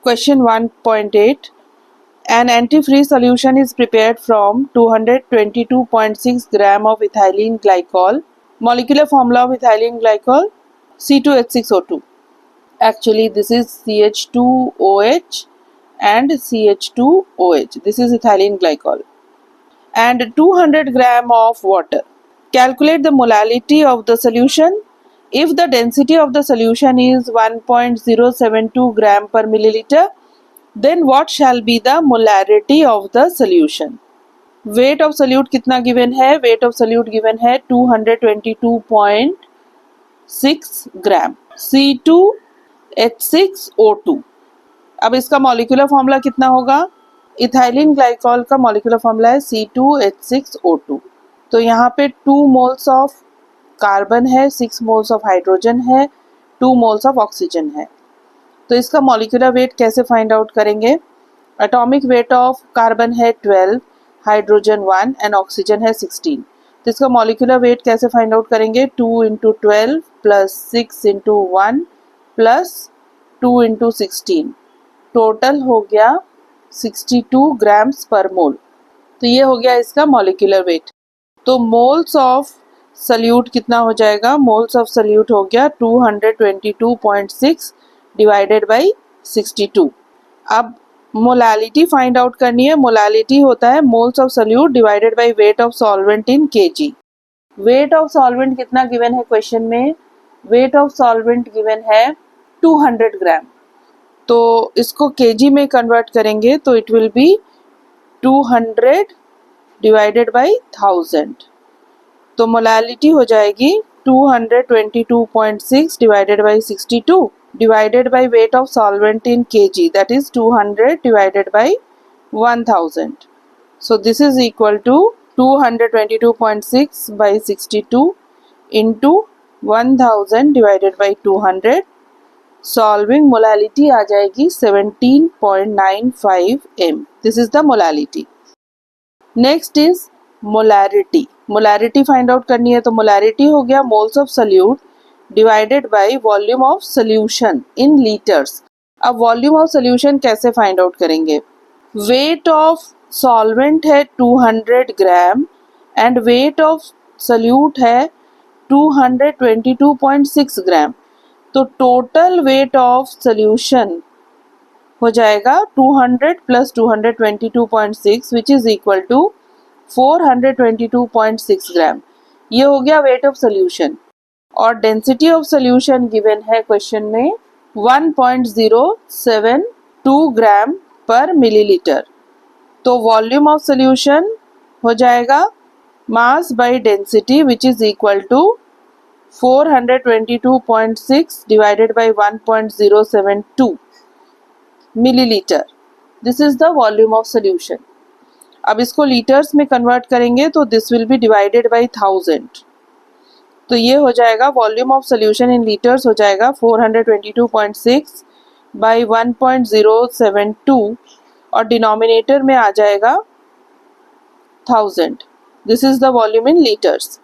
Question 1.8. An antifreeze solution is prepared from 222.6 gram of ethylene glycol. Molecular formula of ethylene glycol C2H6O2. Actually, this is CH2OH and CH2OH. This is ethylene glycol. And 200 gram of water. Calculate the molality of the solution. If the density of the solution is 1.072 gram per milliliter, then what shall be the molarity of the solution? Weight of solute कितना given है? Weight of solute given है 222.6 ग्राम. C2H6O2. अब इसका molecular formula कितना होगा? Ethylene glycol का molecular formula है C2H6O2. तो यहाँ पे 2 मोल्स ऑफ कार्बन है, 6 मोल्स ऑफ हाइड्रोजन है, 2 मोल्स ऑफ ऑक्सीजन है. तो इसका मॉलिक्यूलर वेट कैसे फाइंड आउट करेंगे? एटॉमिक वेट ऑफ कार्बन है 12, हाइड्रोजन 1 एंड ऑक्सीजन है 16. तो इसका मॉलिक्यूलर वेट कैसे फाइंड आउट करेंगे? 2 into 12 plus 6 into 1 plus 2 into 16. Total हो गया 62 ग्राम्स पर मोल. तो ये हो गया इसका मॉलिक्यूलर वेट. तो मोल्स ऑफ सल्यूट कितना हो जाएगा? मोल्स ऑफ सल्यूट हो गया 222.6 डिवाइडेड बाई 62. अब मोलालिटी फाइंड आउट करनी है. मोलालिटी होता है moles of solute divided by weight of solvent in KG. Weight of solvent कितना गिवन है क्वेश्चन में? वेट ऑफ सॉल्वेंट गिवन है 200 ग्राम. तो इसको केजी में कन्वर्ट करेंगे तो it will be 200 divided by 1000. तो मोलालिटी हो जाएगी 222.6 divided by 62 divided by weight of solvent in kg, that is 200 divided by 1000. So this is equal to 222.6 by 62 into 1000 divided by 200. Solving molality आ जाएगी 17.95 m. This is the molality. Next is molarity. Molarity find out करनी है. तो molarity हो गया moles of solute divided by volume of solution in litres. अब volume of solution कैसे find out करेंगे? Weight of solvent है 200 gram and weight of solute है 222.6 ग्राम. तो टोटल वेट ऑफ सोल्यूशन हो जाएगा 200 plus 222.6 which is equal to 422.6 gram. ये हो गया वेट ऑफ सोल्यूशन. और डेंसिटी ऑफ सोल्यूशन गिवन है क्वेश्चन में 1.072 ग्राम पर मिलीलीटर. तो वॉल्यूम ऑफ सोल्यूशन हो जाएगा mass by density which is equal to 422.6 divided by 1.072 millilitre. This is the volume of solution. अब इसको लीटर्स में कन्वर्ट करेंगे तो this will be divided by 1000. तो ये हो जाएगा volume of solution in litres हो जाएगा 422.6 बाई 1.072 और डिनोमिनेटर में आ जाएगा 1000. This is the volume in litres.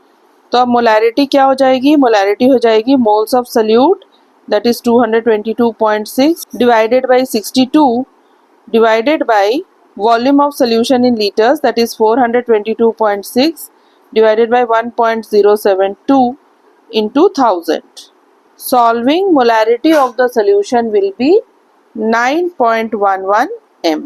तो अब मोलारिटी क्या हो जाएगी? मोलारिटी हो जाएगी moles of solute that is 222.6 divided by 62 divided by volume of solution in litres that is 422.6 divided by 1.072 into 1000. Solving molarity of the solution will be 9.11 m.